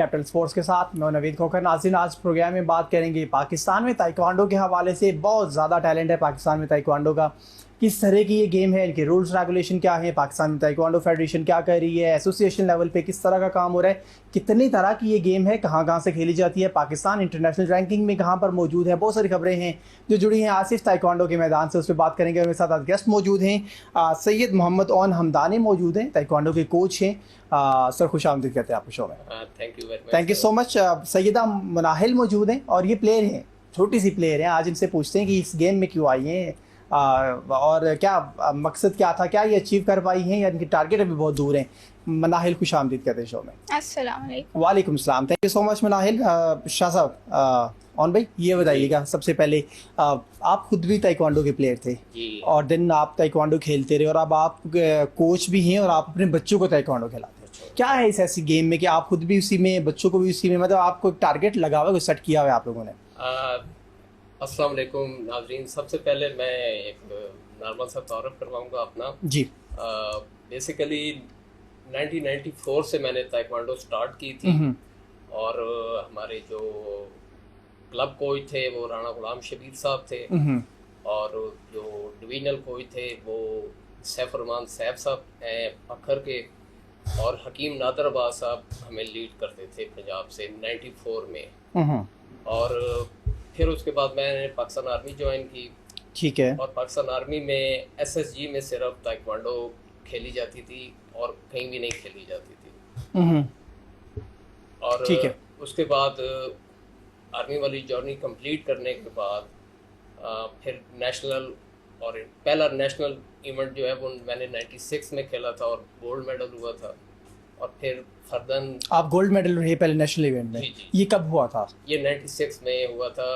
Capital sports के साथ मैं नवीद खोखर। नाज़रीन, आज प्रोग्राम में बात करेंगे पाकिस्तान में ताइक्वांडो के हवाले से। बहुत ज़्यादा टैलेंट है पाकिस्तान में ताइक्वांडो का। किस तरह की ये गेम है, इनके रूल्स रेगुलेशन क्या है, पाकिस्तान में ताइक्वांडो फेडरेशन क्या कर रही है, एसोसिएशन लेवल पे किस तरह का काम हो रहा है, कितनी तरह की ये गेम है, कहाँ कहाँ से खेली जाती है, पाकिस्तान इंटरनेशनल रैंकिंग में कहाँ पर मौजूद है। बहुत सारी खबरें हैं जो जुड़ी हैं आसिफ ताइक्वांडो के मैदान से, उस पर बात करेंगे। मेरे साथ आज गेस्ट मौजूद हैं, सैयद मोहम्मद ओन हमदानी मौजूद हैं, ताइक्वांडो के कोच हैं। सर खुश आमदीद कहते हैं आपको शो में। Thank you so much. Syeda Munahil मौजूद हैं और ये प्लेयर हैं, छोटी सी प्लेयर हैं। आज इनसे पूछते हैं कि इस गेम में क्यों आई हैं और क्या मकसद क्या था, क्या ये अचीव कर पाई हैं या इनके टारगेट अभी बहुत दूर हैं। मनाहिल खुश आमदीद कहते हैं शो में। अस्सलाम वालेकुम। वालेकुम सलाम। Thank you so much Manahil. Shah साहब, ऑन भाई ये बताइएगा सबसे पहले, आप खुद भी ताइक्वांडो के प्लेयर थे और दिन आप ताइक्वांडो खेलते रहे और अब आप कोच भी हैं और आप अपने बच्चों को ताइक्वांडो खिलाते हैं। क्या है इस ऐसी गेम में कि आप खुद भी उसी में, बच्चों को भी उसी में, मतलब आपको टारगेट लगा हुआ है, सेट किया हुआ है आप लोगों ने? अस्सलाम वालेकुम नाज़रीन, सबसे पहले मैं एक नॉर्मल सा तारुफ करवाऊंगा अपना जी। बेसिकली 1994 से मैंने ताइक्वांडो स्टार्ट की थी और हमारे जो क्लब कोच थे वो राणा गुलाम शबीर साहब थे और जो डिविजनल कोच थे वो सैफुररहमान सैफ साहब हैं अखर के, और हकीम नादर अब्बास साहब हमें लीड करते थे पंजाब से 94 में। और फिर उसके बाद मैंने पाकिस्तान आर्मी ज्वाइन की। ठीक है। और पाकिस्तान आर्मी में SSG में सिर्फ ताइक्वांडो खेली जाती थी और कहीं भी नहीं खेली जाती थी। और ठीक है। उसके बाद आर्मी वाली जर्नी कंप्लीट करने के बाद फिर नेशनल, और पहला नेशनल इवेंट जो है वो मैंने 96 में खेला था और गोल्ड मेडल हुआ था। और फिर फर्दन आप गोल्ड मेडल रहे पहले नेशनल इवेंट में? जी। ये कब हुआ था? ये 96 में हुआ था,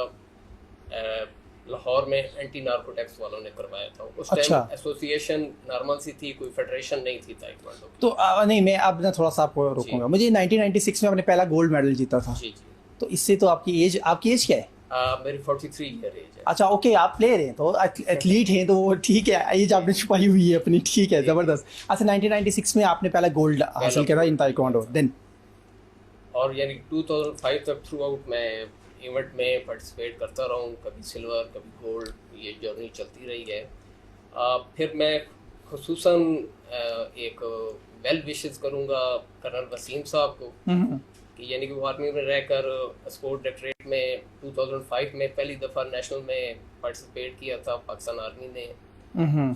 लाहौर में एंटी नार्कोटिक्स वालों ने करवाया था। उस टाइम एसोसिएशन नॉर्मल सी थी, कोई फेडरेशन नहीं थी ताइक्वांडो की। तो नहीं, मैं अब ना थोड़ा सा आपको रोकूंगा। मुझे 1996 में आपने पहला गोल्ड मेडल जीता था। जी। तो इससे तो आपकी एज क्या है? मेरी 43 ईयर एज है। अच्छा, ओके, आप प्लेयर हैं तो एथलीट हैं तो वो ठीक है, एज आपने छुपाई हुई है अपनी, ठीक है, ज़बरदस्त। अच्छा, 1996 में आपने पहला गोल्ड हासिल किया था इन ताइक्वांडो देन, और यानी 2005 तक थ्रू आउट मैं इवेंट में पार्टिसिपेट करता रहा हूँ, कभी सिल्वर कभी गोल्ड, ये जर्नी चलती रही है। फिर मैं खुसूसन एक वेल विशेस करूँगा कर्नल वसीम साहब को, कि यानी कि वो आर्मी में रहकर स्पोर्ट डायरेक्टरेट में 2005 में पहली दफ़ा नेशनल में पार्टिसिपेट किया था पाकिस्तान आर्मी ने,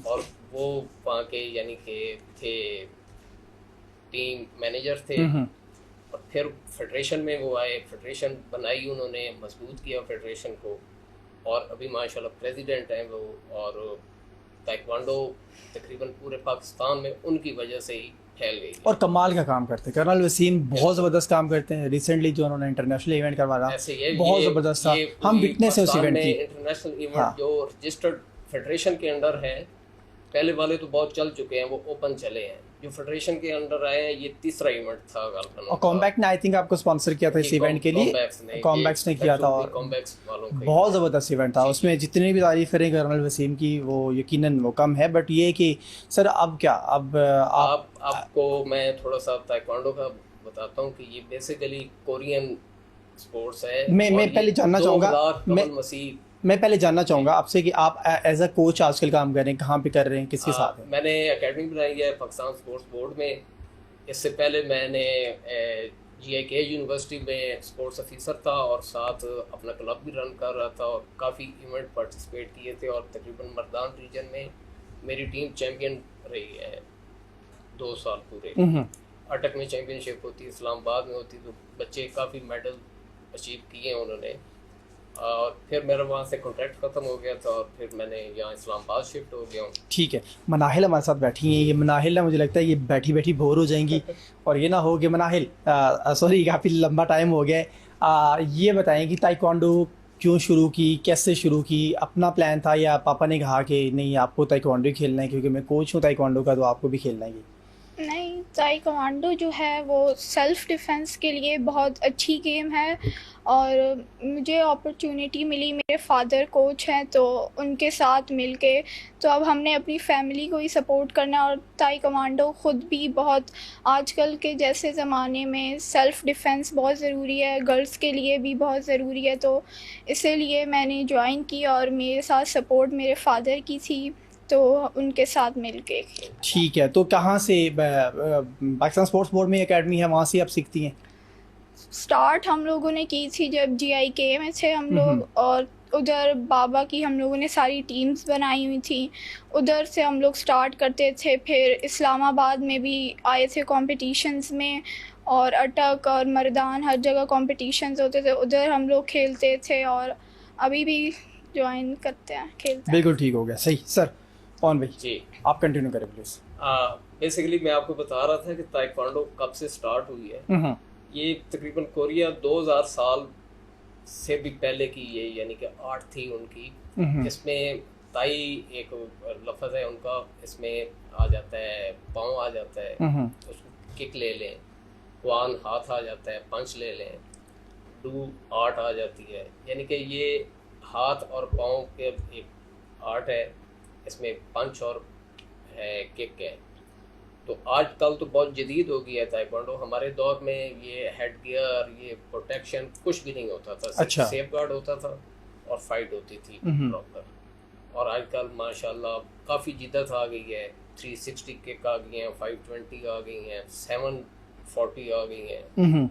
और वो वहाँ के यानी कि थे टीम मैनेजर थे। और फिर फेडरेशन में वो आए, फेडरेशन बनाई उन्होंने, मजबूत किया फेडरेशन को, और अभी माशाल्लाह प्रेसिडेंट हैं वो। और ताइक्वांडो तकरीबन पूरे पाकिस्तान में उनकी वजह से ही फैल गई और कमाल का काम करते हैं। कर्नल वसीम बहुत ज़बरदस्त काम करते हैं। रिसेंटली जो उन्होंने इंटरनेशनल इवेंट करवाया बहुत ज़बरदस्त था, हम विटनेस है उस इवेंट की। इंटरनेशनल इवेंट जो रजिस्टर्ड फेडरेशन के अंडर है, पहले वाले तो बहुत चल चुके हैं, वो ओपन चले हैं, जो फेडरेशन के अंडर आए हैं ये तीसरा इवेंट था गालपन। और कॉम्बैक्ट ने आई थिंक आपको स्पॉन्सर किया था इस इवेंट के लिए, कॉम्बैक्स ने किया था और बहुत ज़बरदस्त इवेंट था। उसमें जितनी भी तारीफ करें कर्नल वसीम की वो यकीनन वो कम है। बट ये कि सर अब क्या, अब आपको मैं थोड़ा सा ताइक्वांडो का बताता हूँ कि ये बेसिकली कोरियन स्पोर्ट्स है। मैं पहले जानना चाहूँगा, मैं पहले जानना चाहूँगा आपसे कि आप एज अ कोच आजकल काम कर रहे हैं, कहाँ पे कर रहे हैं, किसके साथ हैं? मैंने एकेडमी बनाई है पाकिस्तान स्पोर्ट्स बोर्ड में। इससे पहले मैंने GIK यूनिवर्सिटी में स्पोर्ट्स ऑफिसर था और साथ अपना क्लब भी रन कर रहा था और काफ़ी इवेंट पार्टिसिपेट किए थे। और तकरीबन मर्दान रीजन में मेरी टीम चैम्पियन रही है 2 साल पूरे। अटक में चैम्पियनशिप होती है, इस्लामाबाद में होती, तो बच्चे काफ़ी मेडल अचीव किए हैं उन्होंने। और फिर मेरा वहाँ से कॉन्ट्रैक्ट ख़त्म हो गया था और फिर मैंने यहाँ इस्लामाबाद शिफ्ट हो गया हूँ। ठीक है। मनाहिल हमारे साथ बैठी हैं। ये मनाहिल ना, मुझे लगता है ये बैठी बैठी बोर हो जाएंगी और ये ना हो कि मनाहिल, सॉरी काफ़ी लंबा टाइम हो गया है, ये बताएं कि ताइक्वांडो क्यों शुरू की, कैसे शुरू की, अपना प्लान था या पापा ने कहा कि नहीं आपको ताइक्वांडो ही खेलना है क्योंकि मैं कोच हूँ ताइक्वांडो का तो आपको भी खेलना है? नहीं, ताइक्वांडो जो है वो सेल्फ़ डिफेंस के लिए बहुत अच्छी गेम है और मुझे अपॉर्चुनिटी मिली, मेरे फादर कोच हैं तो उनके साथ मिलके तो अब हमने अपनी फैमिली को ही सपोर्ट करना और ताइक्वांडो ख़ुद भी बहुत आजकल के जैसे ज़माने में सेल्फ़ डिफेंस बहुत ज़रूरी है, गर्ल्स के लिए भी बहुत ज़रूरी है, तो इसीलिए मैंने ज्वाइन की और मेरे साथ सपोर्ट मेरे फादर की थी तो उनके साथ मिलके। ठीक है, तो कहाँ से पाकिस्तान स्पोर्ट्स बोर्ड में एकेडमी है, वहाँ से आप सीखती हैं? स्टार्ट हम लोगों ने की थी जब GIK में थे हम लोग, और उधर बाबा की हम लोगों ने सारी टीम्स बनाई हुई थी, उधर से हम लोग स्टार्ट करते थे। फिर इस्लामाबाद में भी आए थे कॉम्पिटिशन्स में, और अटक और मर्दान हर जगह कॉम्पिटिशन्स होते थे, उधर हम लोग खेलते थे और अभी भी ज्वाइन करते हैं, खेलते हैं। बिल्कुल ठीक हो गया, सही। सर पवन भाई जी, आप कंटिन्यू करें प्लीज़। बेसिकली मैं आपको बता रहा था कि ताइक्वांडो कब से स्टार्ट हुई है। ये तकरीबन कोरिया 2000 साल से भी पहले की ये यानी कि आर्ट थी उनकी। इसमें ताई एक लफ्ज़ है उनका, इसमें आ जाता है पाँव आ जाता है, उसको किक ले लें, क्वान हाथ आ जाता है, पंच ले लें, डू आर्ट आ जाती है, यानी कि ये हाथ और पाँव के एक आर्ट है, इसमें पंच और है किक है। तो आजकल तो बहुत जदीद हो गया है ताइक्वांडो। हमारे दौर में ये हेड गियर, ये प्रोटेक्शन कुछ भी नहीं होता था, अच्छा। सेफ गार्ड होता था और फाइट होती थी प्रॉपर। और आजकल माशाल्लाह काफ़ी जिद्दत आ गई है, 360 किक आ गई हैं, 520 आ गई हैं, 740 आ गई हैं।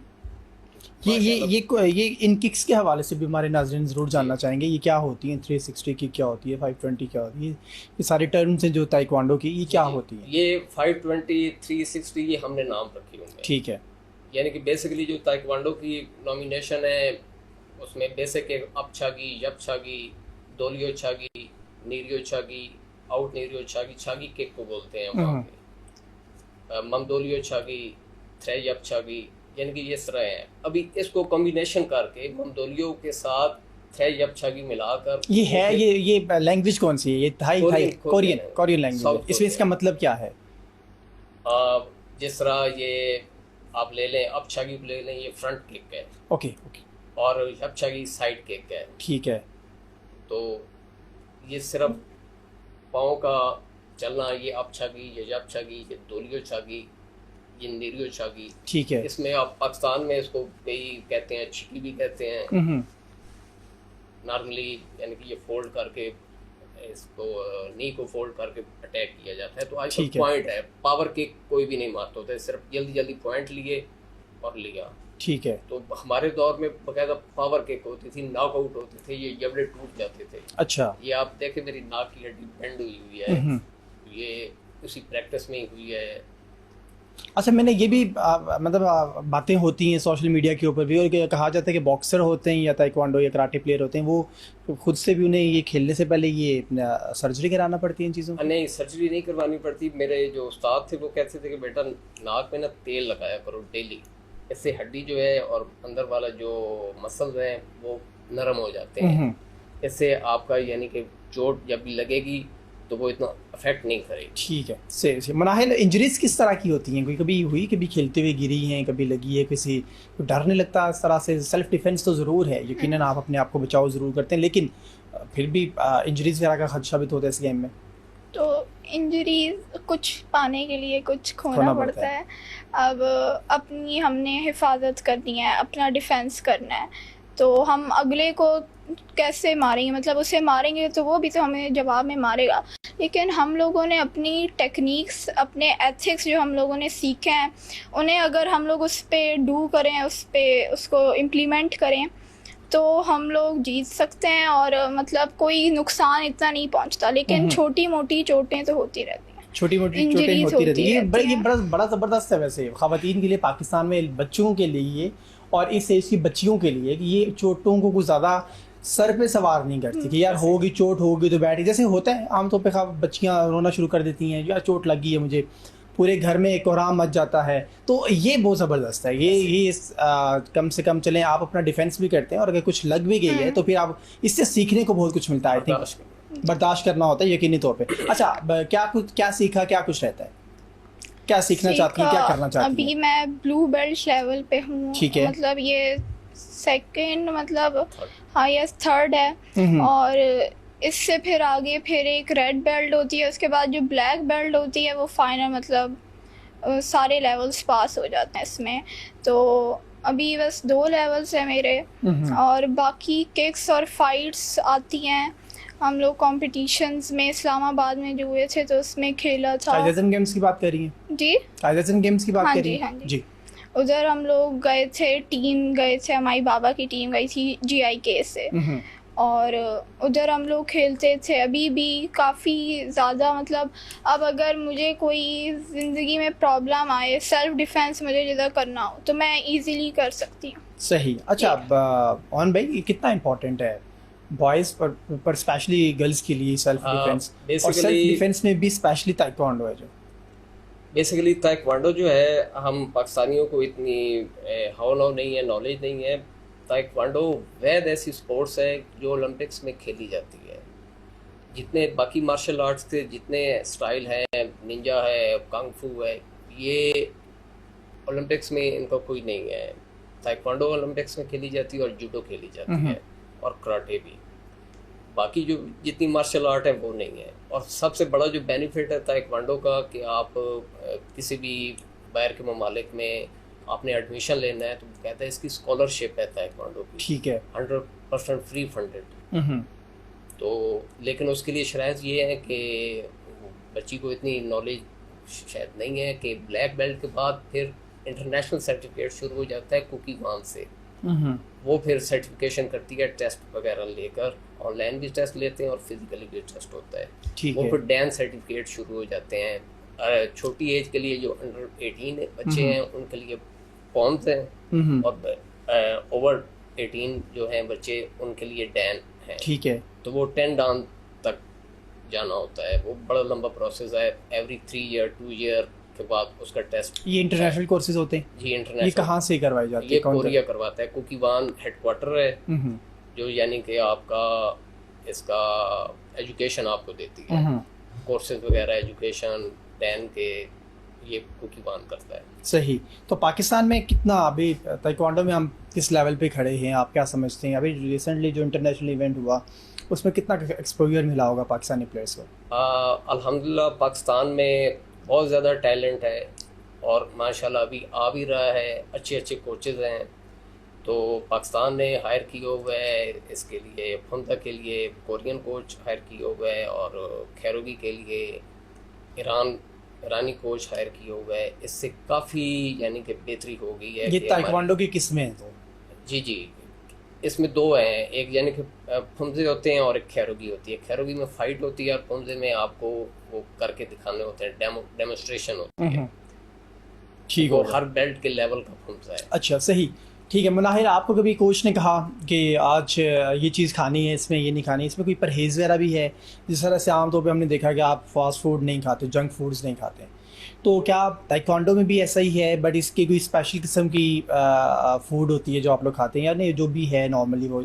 ये इन किक्स के हवाले से भी हमारे नाज़रीन ज़रूर जानना चाहेंगे, ये क्या होती हैं? 360 की क्या होती है, 520 क्या होती है, ये सारे टर्म्स हैं जो ताइक्वांडो की, ये क्या होती है? ये 520, 360 ये हमने नाम रखी उनमें। ठीक है, यानी कि बेसिकली जो ताइक्वांडो की नॉमिनेशन है उसमें बेसिक एक अप छागी, यप छागी, दोलियो छागी, नीरियो छागी, आउट नीरियो छागी, छागी किक को बोलते हैं वहाँ पे, ममदोलियो छागी, थ्रे यप छागी, यानी कि ये तरह है। अभी इसको कॉम्बिनेशन करके ममदोलियो के साथ थ्रे यप छागी मिलाकर ये है ये लैंग्वेज कौन सी है? ये कोरियन लैंग्वेज। इसमें इसका मतलब क्या है? जिस तरह ये आप ले लें, अप छागी ले लें, ये फ्रंट किक है। ओके, और यप छागी साइड किक है। ठीक है, तो ये सिर्फ पाँव का चलना, ये अप छागी, ये यप छागी, ये दोलियो छागी, ये नीरियो छागी। ठीक है। इसमें आप पाकिस्तान में इसको कई कहते हैं, छिकी भी कहते हैं नॉर्मली, यानी कि ये फोल्ड करके इसको नी को फोल्ड करके अटैक किया जाता है। तो आज पॉइंट है, पावर किक कोई भी नहीं मारता होता है, सिर्फ जल्दी जल्दी पॉइंट लिए और लिया। ठीक है। तो हमारे दौर में बकायदा पावर किक होती थी, नॉकआउट होते थे, ये जबड़े टूट जाते थे। अच्छा। ये आप देखें मेरी नाक की हड्डी बेंड हुई है, ये उसी प्रैक्टिस में ही हुई है। अच्छा, मैंने ये भी मतलब बातें होती हैं सोशल मीडिया के ऊपर भी, और कहा जाता है कि बॉक्सर होते हैं या ताइक्वांडो या कराटे प्लेयर होते हैं, वो खुद से भी उन्हें ये खेलने से पहले ये सर्जरी कराना पड़ती है इन चीज़ों? नहीं, सर्जरी नहीं करवानी पड़ती। मेरे जो उस्ताद थे वो कहते थे कि बेटा नाक में ना तेल लगाया करो डेली, इससे हड्डी जो है और अंदर वाला जो मसल्स हैं वो नरम हो जाते हैं, इससे आपका यानी कि चोट जब भी लगेगी तो वो इतना अफेक्ट नहीं करेगी। ठीक है। से मनाहिल इंजरीज किस तरह की होती हैं? कोई कभी हुई, कभी खेलते हुए गिरी हैं, कभी लगी है, किसी को डर नहीं लगता इस तरह से? सेल्फ डिफेंस तो ज़रूर है, यकीनन आप अपने आप को बचाव ज़रूर करते हैं, लेकिन फिर भी इंजरीज वगैरह का खदशा भी तो होता है इस गेम में। तो इंजरीज कुछ पाने के लिए कुछ खोना पड़ता है। अब अपनी हमने हिफाजत करनी है, अपना डिफेंस करना है, तो हम अगले को कैसे मारेंगे? मतलब उसे मारेंगे तो वो भी तो हमें जवाब में मारेगा, लेकिन हम लोगों ने अपनी टेक्निक्स, अपने एथिक्स जो हम लोगों ने सीखे हैं, उन्हें अगर हम लोग उस पर डू करें, उसको इम्प्लीमेंट करें तो हम लोग जीत सकते हैं। और मतलब कोई नुकसान इतना नहीं पहुंचता, लेकिन छोटी मोटी चोटें तो होती रहती हैं, छोटी मोटी चोटें होती रहती हैं। ये बड़ा ज़बरदस्त है वैसे ख़वातीन के लिए, पाकिस्तान में बच्चों के लिए और इस एज की बच्चियों के लिए, कि ये चोटों को कुछ ज़्यादा सर पे सवार नहीं करती कि यार होगी चोट, होगी तो बैठी, जैसे होता है आमतौर पे बच्चियाँ रोना शुरू कर देती हैं, यार चोट लगी है मुझे, पूरे घर में एक कोहराम मच जाता है। तो ये बहुत ज़बरदस्त है। ये कम से कम चलें आप अपना डिफेंस भी करते हैं, और अगर कुछ लग भी गई है तो फिर आप इससे सीखने को बहुत कुछ मिलता है। आई थिंक बर्दाश्त करना होता है यकीनी तौर पे। अच्छा, क्या सीखा, क्या कुछ रहता है, क्या सीखना चाहती हैं, क्या करना चाहती अभी हैं? मैं ब्लू बेल्ट लेवल पे हूँ। ठीक है। मतलब ये सेकंड, मतलब हाईएस्ट थर्ड है। हम्म। और इससे फिर आगे फिर एक रेड बेल्ट होती है, उसके बाद जो ब्लैक बेल्ट होती है वो फाइनल, मतलब सारे लेवल्स पास हो जाते हैं इसमें। तो अभी बस 2 लेवल्स हैं मेरे। और बाकी किक्स और फाइट्स आती हैं। हम लोग कॉम्पिटिशन्स में इस्लामाबाद में जो हुए थे तो उसमें खेला था। काइजन गेम्स की बात कर रही हैं? जी काइजन गेम्स की बात हाँ कर जी, रही हैं? हाँ जी। जी। उधर हम लोग गए थे, टीम गए थे, हमारी बाबा की टीम गई थी GIK से। और उधर हम लोग खेलते थे। अभी भी काफ़ी ज़्यादा, मतलब अब अगर मुझे कोई ज़िंदगी में प्रॉब्लम आए, सेल्फ डिफेंस मुझे जिधर करना हो तो मैं इजीली कर सकती हूँ। सही। अच्छा, अब ऑन भाई, ये कितना इम्पोर्टेंट है बॉयज़ पर स्पेशली गर्ल्स के लिए सेल्फ डिफेंस, और सेल्फ डिफेंस में भी स्पेशली ताइक्वांडो है जो बेसिकली ताइक्वांडो जो है, हम पाकिस्तानियों को इतनी हाव नहीं है, नॉलेज नहीं है। ताइक्वांडो वैध ऐसी स्पोर्ट्स है जो ओलंपिक्स में खेली जाती है। जितने बाकी मार्शल आर्ट्स थे, जितने स्टाइल हैं, निंजा है, कंग फू है, ये ओलंपिक्स में इनका कोई नहीं है। ताइक्वांडो ओलंपिक्स में खेली जाती है और जूडो खेली जाती है और कराटे भी। बाकी जो जितनी मार्शल आर्ट है वो नहीं है। और सबसे बड़ा जो बेनिफिट है ताइक्वांडो का कि आप किसी भी बाहर के ममालिक में आपने एडमिशन लेना है तो कहते हैं इसकी स्कॉलरशिप है ताइक्वांडो की। ठीक है। 100% फ्री फंडेड। तो लेकिन उसके लिए शराइत ये है कि बच्ची को इतनी नॉलेज शायद नहीं है कि ब्लैक बेल्ट के बाद फिर इंटरनेशनल सर्टिफिकेट शुरू हो जाता है कुकी मान से। वो फिर सर्टिफिकेशन करती है टेस्ट वगैरह लेकर। ऑनलाइन भी टेस्ट लेते हैं और फिजिकली भी टेस्ट होता है। वो फिर डैन सर्टिफिकेट शुरू हो जाते हैं। छोटी एज के लिए जो अंडर 18 बच्चे हैं उनके लिए पॉन्स हैं, और ओवर 18 जो हैं बच्चे उनके लिए डैन है। ठीक है। तो वो 10 डान तक जाना होता है। वो बड़ा लंबा प्रोसेस है। एवरी 3 ईयर 2 ईयर के बाद उसका टेस्ट। ये इंटरनेशनल कोर्सेज होते हैं? जी, इंटरनेशनल। ये कहाँ से करवाई जाती है? ये कोरिया करवाता है। कुकीवान हेडक्वार्टर है जो यानी कि आपका इसका एजुकेशन आपको देती है, कोर्सेज वगैरह, एजुकेशन डैन के, ये कुकीवान करता है। सही। तो पाकिस्तान में कितना अभी ताइक्वांडो में हम किस लेवल पे खड़े हैं, आप क्या समझते हैं? अभी रिसेंटली जो इंटरनेशनल इवेंट हुआ उसमें कितना एक्सपोजर मिला होगा पाकिस्तानी प्लेयर्स को? अल्हम्दुलिल्लाह पाकिस्तान में बहुत ज़्यादा टैलेंट है और माशाल्लाह अभी आ भी रहा है। अच्छे अच्छे कोचेज़ हैं। तो पाकिस्तान ने हायर किए हुए है इसके लिए, फुंदा के लिए कोरियन कोच हायर किए हुए है, और खैरोगी के लिए ईरानी कोच हायर किए हुए है। इससे काफ़ी यानी कि बेहतरी हो गई है। ये ताइक्वांडो की किस्में हैं तो? जी, इसमें 2 हैं। एक यानी कि फुंजे होते हैं और एक खैरोगी होती है। खैरोगी में फाइट होती है और फुंजे में आपको वो करके दिखाने होते हैं, डेमोस्ट्रेशन होती है। ठीक है। हर बेल्ट के लेवल का फुंजा है। अच्छा, सही। ठीक है। मुनाहिर, आपको कभी कोच ने कहा कि आज ये चीज़ खानी है, इसमें ये नहीं खानी, इसमें कोई परहेज़ वगैरह भी है? जिस तरह से आमतौर पे हमने देखा कि आप फास्ट फूड नहीं खाते, जंक फूड्स नहीं खाते, तो क्या ताइक्वांडो में भी ऐसा ही है? बट इसकी कोई स्पेशल किस्म की फूड होती है जो आप लोग खाते हैं, या नहीं जो भी है नॉर्मली वो?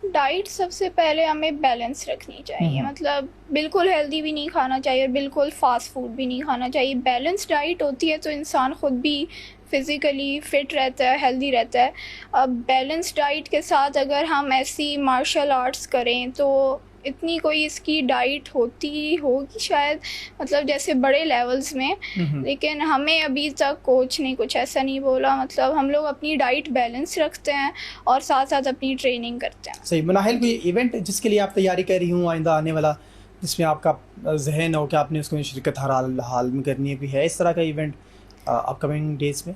डाइट सबसे पहले हमें बैलेंस रखनी चाहिए। मतलब बिल्कुल हेल्दी भी नहीं खाना चाहिए और बिल्कुल फास्ट फूड भी नहीं खाना चाहिए। बैलेंस डाइट होती है तो इंसान ख़ुद भी फिज़िकली फ़िट रहता है, हेल्दी रहता है। अब बैलेंस डाइट के साथ अगर हम ऐसी मार्शल आर्ट्स करें तो इतनी कोई इसकी डाइट होगी शायद, मतलब जैसे बड़े लेवल्स में। लेकिन हमें अभी तक कोच ने कुछ ऐसा नहीं बोला। मतलब हम लोग अपनी डाइट बैलेंस रखते हैं और साथ साथ अपनी ट्रेनिंग करते हैं। सही। मुनाहिल, कोई इवेंट जिसके लिए आप तैयारी कर रही हूँ आइंदा आने वाला, जिसमें आपका जहन हो कि आपने उसको शिरकत हाल में करनी है, भी है इस तरह का इवेंट अपकमिंग डेज में?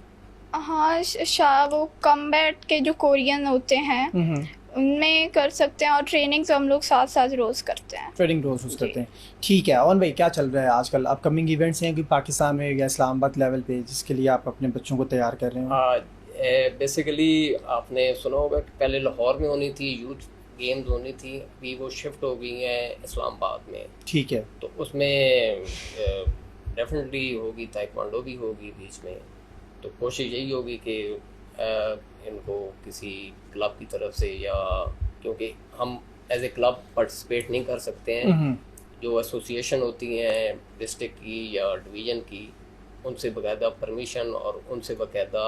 हाँ, वो कम्बैट के जो कोरियन होते हैं उनमें कर सकते हैं, और ट्रेनिंग तो हम लोग साथ साथ रोज़ करते हैं। ट्रेनिंग रोज़ करते हैं। ठीक है। और भाई, क्या चल रहा है आजकल? अपकमिंग इवेंट्स हैं कि पाकिस्तान में या इस्लामाबाद लेवल पे जिसके लिए आप अपने बच्चों को तैयार कर रहे हैं? बेसिकली आपने सुना होगा कि पहले लाहौर में होनी थी, यूथ गेम्स होनी थी। अभी वो शिफ्ट हो गई हैं इस्लामाबाद में। ठीक है। तो उसमें डेफिनेटली होगी, ताइक्वांडो भी होगी बीच में। तो कोशिश यही होगी कि इनको किसी क्लब की तरफ से, या क्योंकि हम एज ए क्लब पार्टिसिपेट नहीं कर सकते हैं, जो एसोसिएशन होती हैं डिस्ट्रिक्ट की या डिवीज़न की उनसे बाकायदा परमिशन और उनसे बाकायदा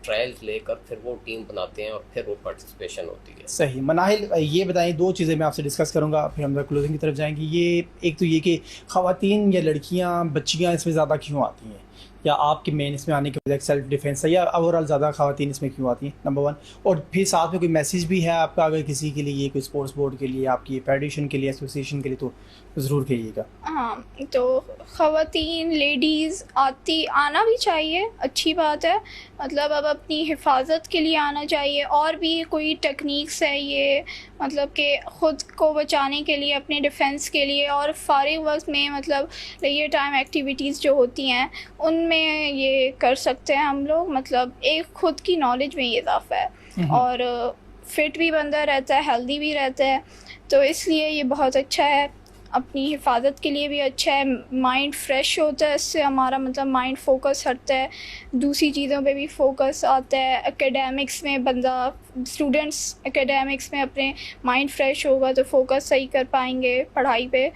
ट्रायल्स लेकर फिर वो टीम बनाते हैं और फिर वो पार्टिसिपेशन होती है। सही। मनाहिल, ये बताइए, दो चीज़ें मैं आपसे डिस्कस करूंगा फिर हम क्लोजिंग की तरफ जाएंगे। ये एक तो ये कि ख़वातीन या लड़कियां, बच्चियां इसमें ज़्यादा क्यों आती हैं, या आपके मेन इसमें आने की वजह सेल्फ डिफेंस है, या ओवरऑल ज़्यादा ख़वातीन इसमें क्यों आती हैं, नंबर 1। और फिर साथ में कोई मैसेज भी है आपका अगर किसी के लिए, कोई स्पोर्ट्स बोर्ड के लिए, आपकी फेडरेशन के लिए, एसोसिएशन के लिए, तो ज़रूर कहिएगा। हाँ, तो ख़वातीन लेडीज़ आना भी चाहिए, अच्छी बात है। मतलब अब अपनी हिफाजत के लिए आना चाहिए। और भी कोई टेक्निक्स है ये, मतलब कि ख़ुद को बचाने के लिए, अपने डिफेंस के लिए, और फारिग वक्त में मतलब लेजर टाइम एक्टिविटीज़ जो होती हैं उनमें ये कर सकते हैं हम लोग। मतलब एक ख़ुद की नॉलेज में ये इजाफा है और फिट भी बंदा रहता है, हेल्दी भी रहता है, तो इसलिए ये बहुत अच्छा है। अपनी हिफाजत के लिए भी अच्छा है, माइंड फ्रेश होता है इससे, हमारा मतलब माइंड फोकस हटता है, दूसरी चीज़ों पे भी फोकस आता है। एकेडमिक्स में बंदा, स्टूडेंट्स एकेडमिक्स में अपने माइंड फ्रेश होगा तो फोकस सही कर पाएंगे पढ़ाई पे,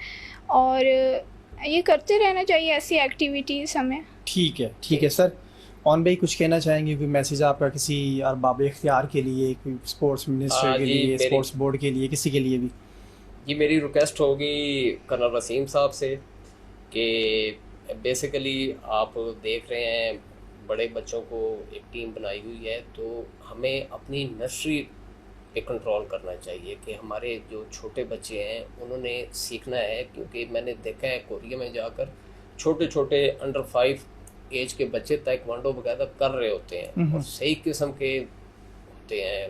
और ये करते रहना चाहिए ऐसी एक्टिविटीज़ हमें। ठीक है सर। ऑन भाई कुछ कहना चाहेंगे, कोई मैसेज आपका किसी अरबाब इख्तियार के लिए, कोई स्पोर्ट्स मिनिस्टर के लिए, स्पोर्ट्स बोर्ड के लिए, किसी के लिए भी? जी, मेरी रिक्वेस्ट होगी कर्नल वसीम साहब से कि बेसिकली आप देख रहे हैं बड़े बच्चों को एक टीम बनाई हुई है, तो हमें अपनी नर्सरी पे कंट्रोल करना चाहिए कि हमारे जो छोटे बच्चे हैं उन्होंने सीखना है, क्योंकि मैंने देखा है कोरिया में जाकर छोटे छोटे अंडर 5 एज के बच्चे ताइक्वांडो वगैरह कर रहे होते हैं और सही किस्म के होते हैं,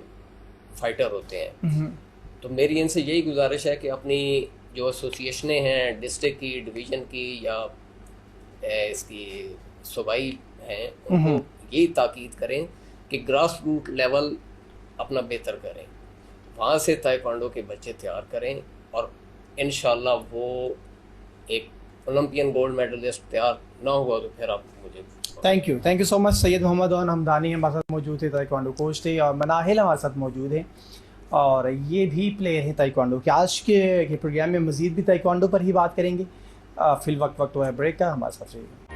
फाइटर होते हैं। तो मेरी इनसे यही गुजारिश है कि अपनी जो एसोसिएशनें हैं डिस्ट्रिक्ट की, डिवीज़न की या इसकी सूबाई हैं, उनको यही ताकीद करें कि ग्रास रूट लेवल अपना बेहतर करें, वहाँ से ताइक्वांडो के बच्चे तैयार करें और इंशाल्लाह वो एक ओलंपियन गोल्ड मेडलिस्ट तैयार ना हुआ तो फिर आप मुझे thank you so much. Syed Mohammad अन हमदानी हमारे साथ मौजूद थे, ताइक्वांडो कोच थे, और मनाहिल हमारे साथ मौजूद हैं और ये भी प्लेयर हैं ताइक्वांडो के। आज के प्रोग्राम में मज़ीद भी ताइक्वांडो पर ही बात करेंगे। फिल वक्त है ब्रेक का, हमारे साथ रहिएगा।